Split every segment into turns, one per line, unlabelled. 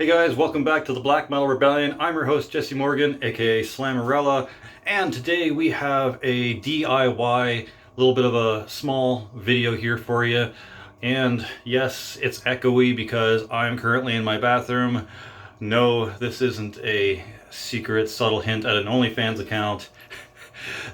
Hey guys, welcome back to the Black Metal Rebellion. I'm your host Jesse Morgan, aka Slammerella, and today we have a DIY, little bit of a small video here for you. And yes, it's echoey because I'm currently in my bathroom. No, this isn't a secret subtle hint at an OnlyFans account.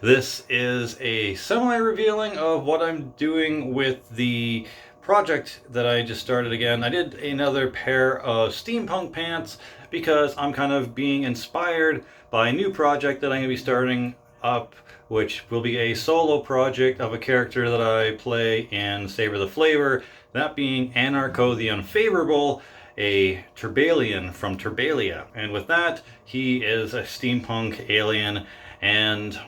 This is a semi-revealing of what I'm doing with the project that I just started again. I did another pair of steampunk pants because I'm kind of being inspired by a new project that I'm going to be starting up, which will be a solo project of a character that I play in Savor the Flavor, that being Anarcho the Unfavorable, a Turbalian from Turbalia. And with that, he is a steampunk alien, and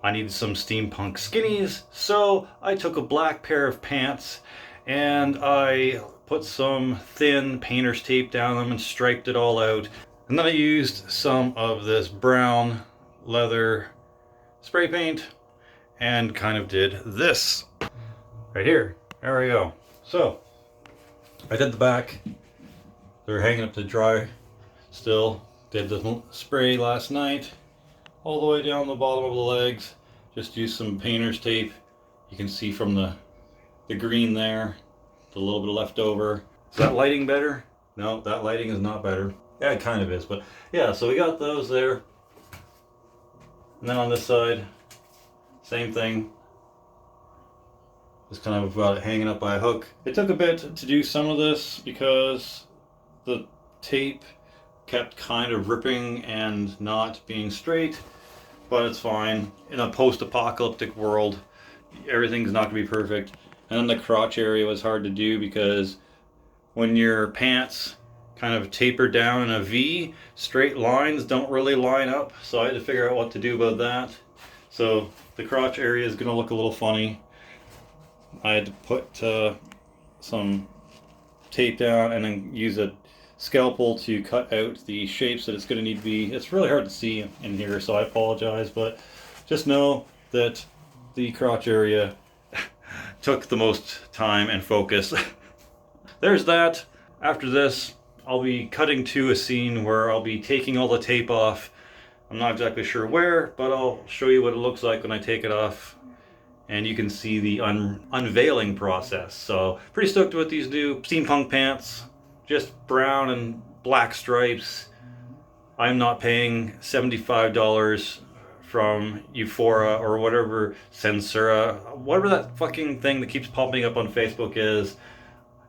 I needed some steampunk skinnies, so I took a black pair of pants and I put some thin painter's tape down them and striped it all out. And then I used some of this brown leather spray paint and kind of did this right here. There we go. So I did the back. They're hanging up to dry still. Did the spray last night all the way down the bottom of the legs. Just used some painter's tape. You can see from the green there, the little bit left over. Is that lighting better? No, that lighting is not better. Yeah, it kind of is, but yeah, so we got those there. And then on this side, same thing. Just kind of got it hanging up by a hook. It took a bit to do some of this because the tape kept kind of ripping and not being straight, but it's fine. In a post-apocalyptic world, everything's not going to be perfect. And then the crotch area was hard to do because when your pants kind of taper down in a V, straight lines don't really line up. So I had to figure out what to do about that. So the crotch area is going to look a little funny. I had to put some tape down and then use a scalpel to cut out the shapes that it's going to need to be. It's really hard to see in here, so I apologize, but just know that the crotch area took the most time and focus. There's that. After this, I'll be cutting to a scene where I'll be taking all the tape off. I'm not exactly sure where, but I'll show you what it looks like when I take it off. And you can see the unveiling process. So pretty stoked with these new steampunk pants. Just brown and black stripes. I'm not paying $75 from Euphora or whatever, Censura, whatever that fucking thing that keeps popping up on Facebook is.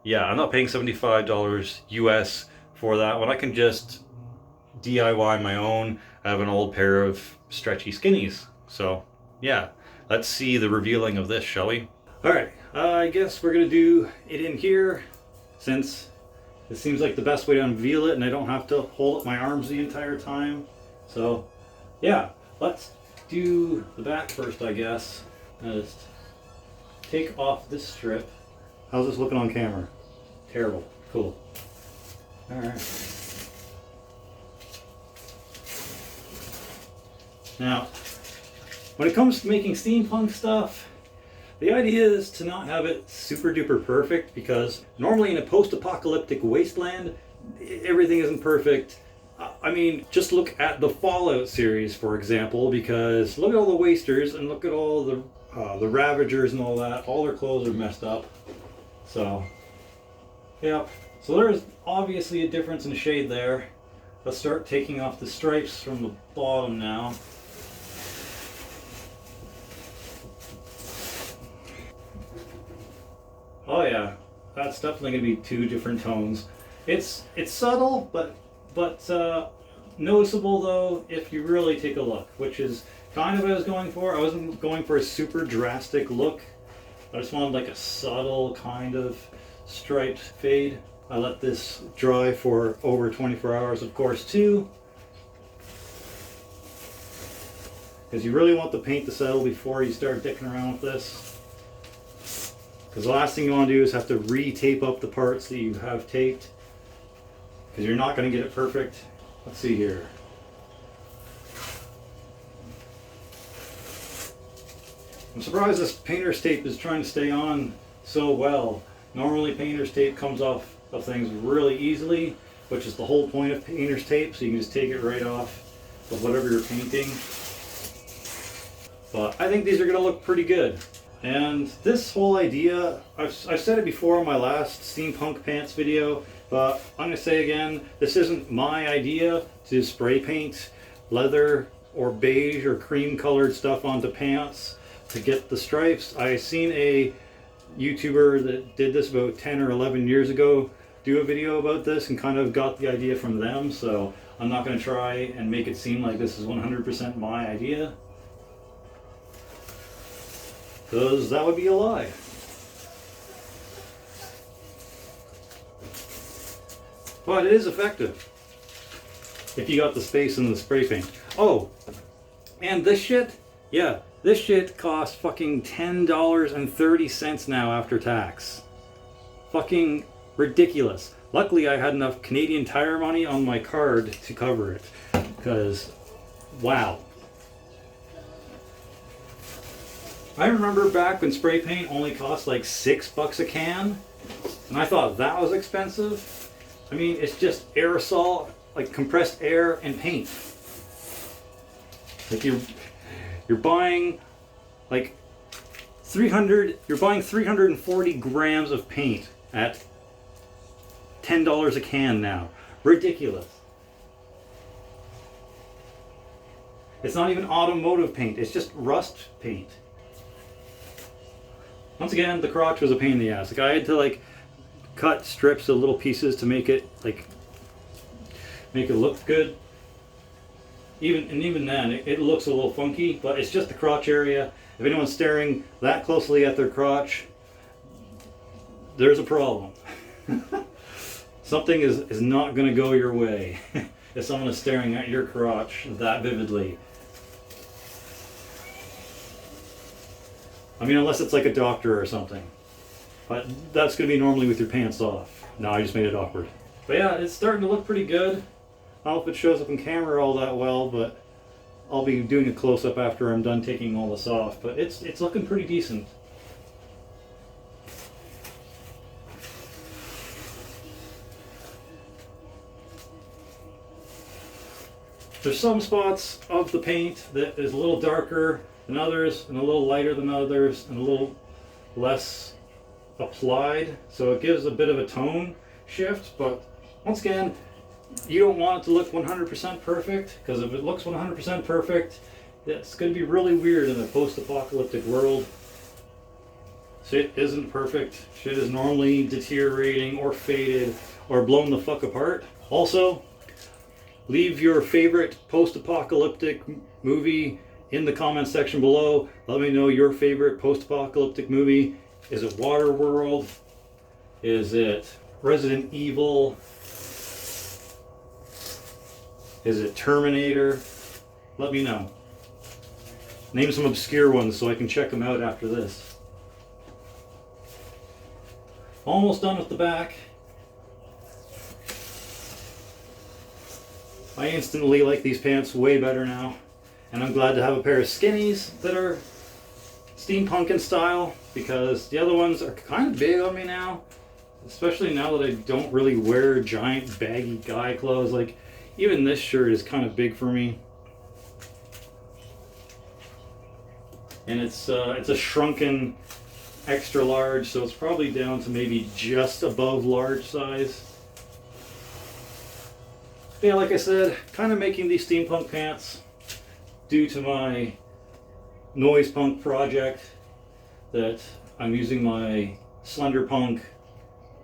Yeah, I'm not paying $75 US for that when I can just DIY my own. I have an old pair of stretchy skinnies. So yeah, let's see the revealing of this, shall we? Alright, I guess we're gonna do it in here since it seems like the best way to unveil it and I don't have to hold up my arms the entire time. So yeah, let's do the back first, I guess. Just take off this strip. How's this looking on camera? Terrible. Cool. Alright. Now, when it comes to making steampunk stuff, the idea is to not have it super duper perfect, because normally in a post-apocalyptic wasteland, everything isn't perfect. I mean, just look at the Fallout series, for example, because look at all the wasters and look at all the Ravagers and all that. All their clothes are messed up. So, yeah. So there's obviously a difference in shade there. Let's start taking off the stripes from the bottom now. Oh yeah, that's definitely going to be two different tones. It's subtle, but noticeable though if you really take a look, which is kind of what I was going for. I wasn't going for a super drastic look. I just wanted like a subtle kind of striped fade. I let this dry for over 24 hours, of course, too, because you really want the paint to settle before you start dicking around with this. Because the last thing you want to do is have to re-tape up the parts that you have taped, because you're not going to get it perfect. Let's see here. I'm surprised this painter's tape is trying to stay on so well. Normally painter's tape comes off of things really easily, which is the whole point of painter's tape, so you can just take it right off of whatever you're painting. But I think these are going to look pretty good. And this whole idea, I've said it before in my last Steampunk Pants video, but I'm going to say again, this isn't my idea to spray paint leather or beige or cream colored stuff onto pants to get the stripes. I seen a YouTuber that did this about 10 or 11 years ago do a video about this and kind of got the idea from them, so I'm not going to try and make it seem like this is 100% my idea, because that would be a lie. But it is effective if you got the space in the spray paint. Oh, and this shit, yeah, this shit costs fucking $10.30 now after tax. Fucking ridiculous. Luckily I had enough Canadian Tire money on my card to cover it, because wow. I remember back when spray paint only cost like $6 a can, and I thought that was expensive. I mean, it's just aerosol, like compressed air and paint. Like you're buying like 340 grams of paint at $10 a can now. Ridiculous. It's not even automotive paint, it's just rust paint. Once again, the crotch was a pain in the ass. Like I had to like cut strips of little pieces to make it look good. Even then, it looks a little funky, but it's just the crotch area. If anyone's staring that closely at their crotch, there's a problem. Something is not going to go your way if someone is staring at your crotch that vividly. I mean, unless it's like a doctor or something. But that's going to be normally with your pants off. No, I just made it awkward. But yeah, it's starting to look pretty good. I don't know if it shows up in camera all that well, but I'll be doing a close-up after I'm done taking all this off. But it's looking pretty decent. There's some spots of the paint that is a little darker than others, and a little lighter than others, and a little less applied, so it gives a bit of a tone shift. But once again, you don't want it to look 100% perfect, because if it looks 100% perfect, it's going to be really weird in a post-apocalyptic world. Shit isn't perfect. Shit is normally deteriorating or faded or blown the fuck apart. Also, leave your favorite post-apocalyptic movie in the comments section below. Let me know your favorite post-apocalyptic movie. Is it Waterworld? Is it Resident Evil? Is it Terminator? Let me know. Name some obscure ones so I can check them out after this. Almost done with the back. I instantly like these pants way better now, and I'm glad to have a pair of skinnies that are steampunk in style, because the other ones are kind of big on me now, especially now that I don't really wear giant baggy guy clothes. Like even this shirt is kind of big for me, and it's a shrunken extra large, so it's probably down to maybe just above large size. Yeah, like I said, kind of making these steampunk pants due to my noise punk project, that I'm using my slender punk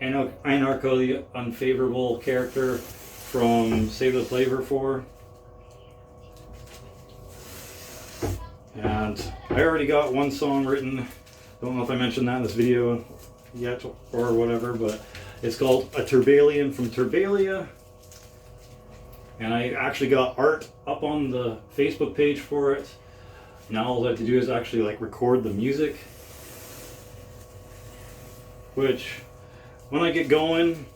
anarcho the unfavorable character from Save the Flavor for. And I already got one song written. Don't know if I mentioned that in this video yet or whatever, but it's called A Turbalian from Turbalia. And I actually got art up on the Facebook page for it. Now all I have to do is actually like record the music, which when I get going,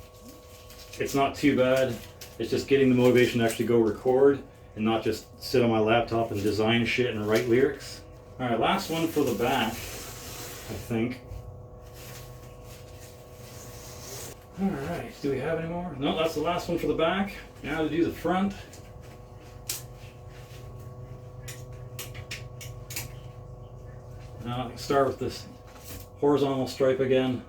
it's not too bad. It's just getting the motivation to actually go record and not just sit on my laptop and design shit and write lyrics. Alright, last one for the back, I think. Alright, do we have any more? No, that's the last one for the back. Now to do the front. Now I can start with this horizontal stripe again.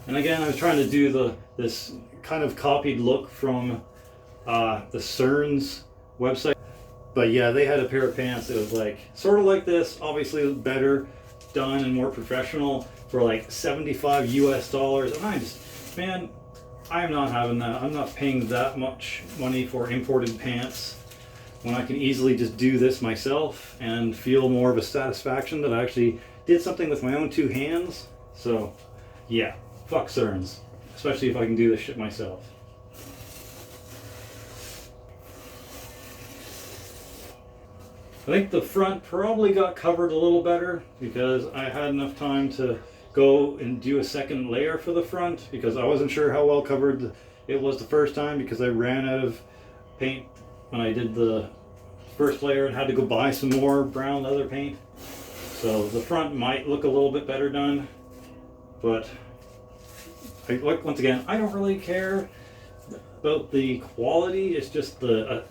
And again, I was trying to do this kind of copied look from the CERN's website. But yeah, they had a pair of pants that was like, sort of like this, obviously better done and more professional, for like $75 US. And I just, man, I'm not having that. I'm not paying that much money for imported pants when I can easily just do this myself and feel more of a satisfaction that I actually did something with my own two hands. So yeah, fuck CERNs, especially if I can do this shit myself. I think the front probably got covered a little better because I had enough time to go and do a second layer for the front, because I wasn't sure how well covered it was the first time because I ran out of paint when I did the first layer and had to go buy some more brown leather paint. So the front might look a little bit better done, but once again, I don't really care about the quality. It's just the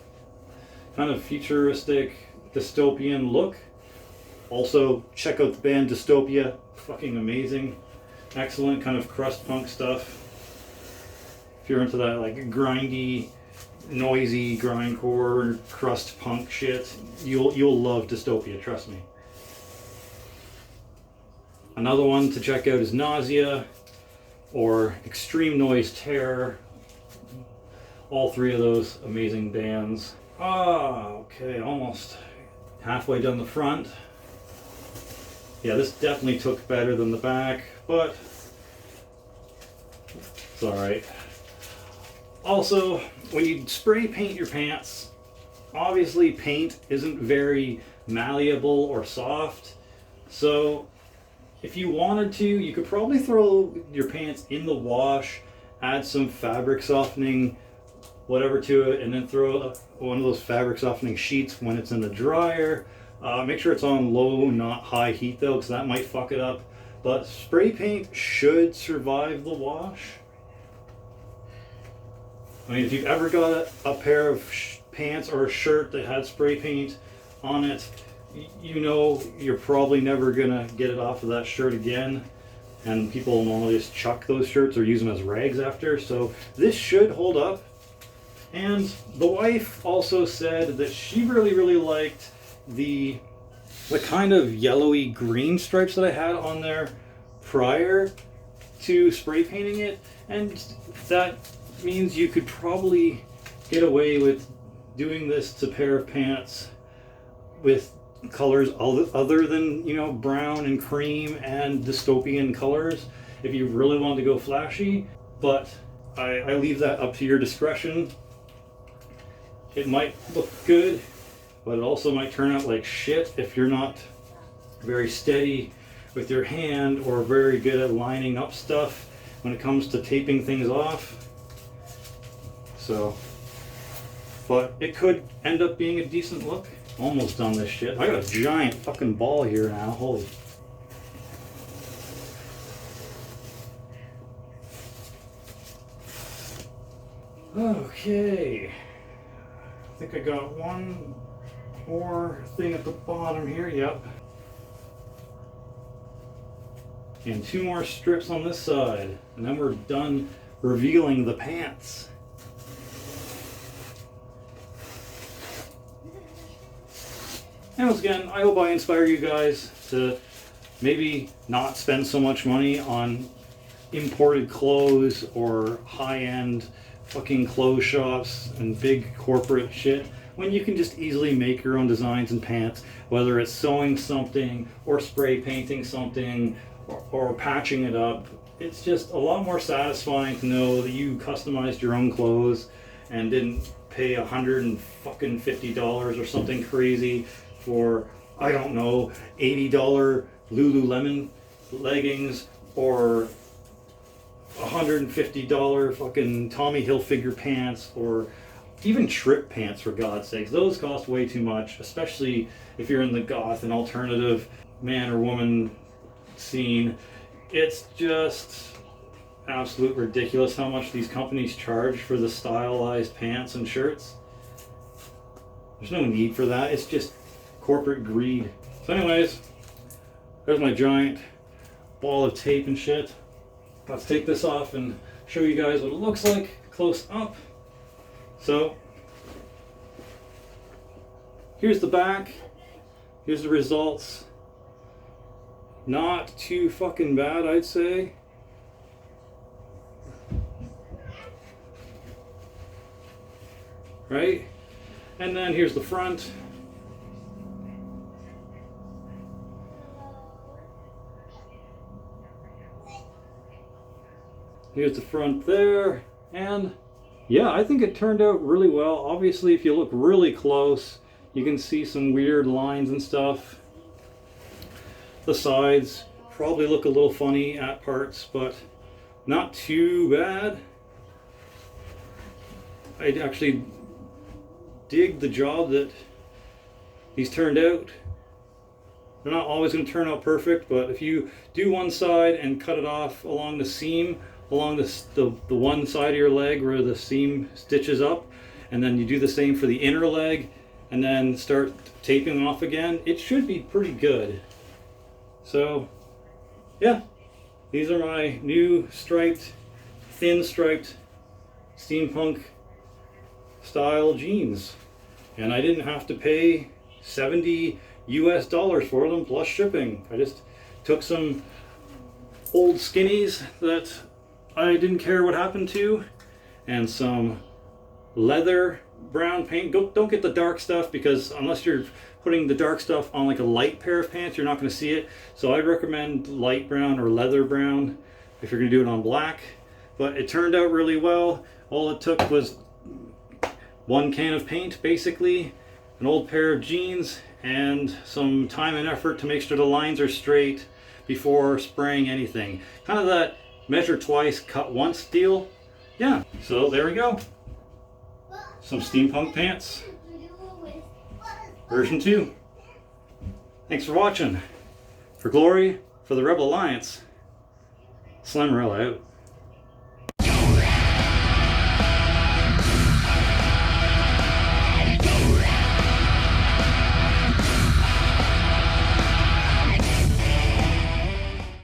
kind of futuristic dystopian look. Also, check out the band Dystopia. Fucking amazing. Excellent kind of crust punk stuff. If you're into that like grindy, noisy grindcore crust punk shit, you'll love Dystopia, trust me. Another one to check out is Nausea or Extreme Noise Terror. All three of those amazing bands. Okay, almost halfway done the front. Yeah, this definitely took better than the back, but it's alright. Also, when you spray paint your pants, obviously paint isn't very malleable or soft, so if you wanted to, you could probably throw your pants in the wash, add some fabric softening whatever to it, and then throw one of those fabric softening sheets when it's in the dryer. Make sure it's on low, not high heat though, because that might fuck it up. But spray paint should survive the wash. I mean, if you've ever got a pair of pants or a shirt that had spray paint on it, you know you're probably never gonna get it off of that shirt again. And people normally just chuck those shirts or use them as rags after. So this should hold up. And the wife also said that she really liked the kind of yellowy green stripes that I had on there prior to spray painting it, and that means you could probably get away with doing this to pair of pants with colors other than, you know, brown and cream and dystopian colors if you really want to go flashy. But I leave that up to your discretion. It might look good, but it also might turn out like shit if you're not very steady with your hand or very good at lining up stuff when it comes to taping things off. So, but it could end up being a decent look. Almost done this shit. I got a giant fucking ball here now, holy. Okay. I think I got one more thing at the bottom here, yep. And two more strips on this side. And then we're done revealing the pants. And once again, I hope I inspire you guys to maybe not spend so much money on imported clothes or high-end fucking clothes shops and big corporate shit, when you can just easily make your own designs and pants, whether it's sewing something or spray painting something or patching it up. It's just a lot more satisfying to know that you customized your own clothes and didn't pay $150 or something crazy for, I don't know, $80 Lululemon leggings or $150 fucking Tommy Hilfiger pants, or even trip pants, for God's sakes. Those cost way too much, especially if you're in the goth and alternative man or woman scene. It's just absolute ridiculous how much these companies charge for the stylized pants and shirts. There's no need for that. It's just corporate greed. So anyways, there's my giant ball of tape and shit. Let's take this off and show you guys what it looks like close up. So here's the back. Here's the results. Not too fucking bad, I'd say. Right? And then here's the front. Here's the front there. And yeah, I think it turned out really well. Obviously, if you look really close, you can see some weird lines and stuff. The sides probably look a little funny at parts, but not too bad. I actually dig the job that these turned out. They're not always going to turn out perfect, but if you do one side and cut it off along the seam, along the one side of your leg where the seam stitches up, and then you do the same for the inner leg, and then start taping off again, it should be pretty good. So yeah, these are my new striped, thin striped steampunk style jeans, and I didn't have to pay $70 US for them plus shipping. I just took some old skinnies that I didn't care what happened to, and some leather brown paint. Don't get the dark stuff, because unless you're putting the dark stuff on like a light pair of pants, you're not going to see it. So I'd recommend light brown or leather brown if you're going to do it on black. But it turned out really well. All it took was one can of paint, basically, an old pair of jeans, and some time and effort to make sure the lines are straight before spraying anything. Kind of that measure twice, cut once deal. Yeah, so there we go. Some steampunk pants. Version 2. Thanks for watching. For glory, for the Rebel Alliance, Slammerella out.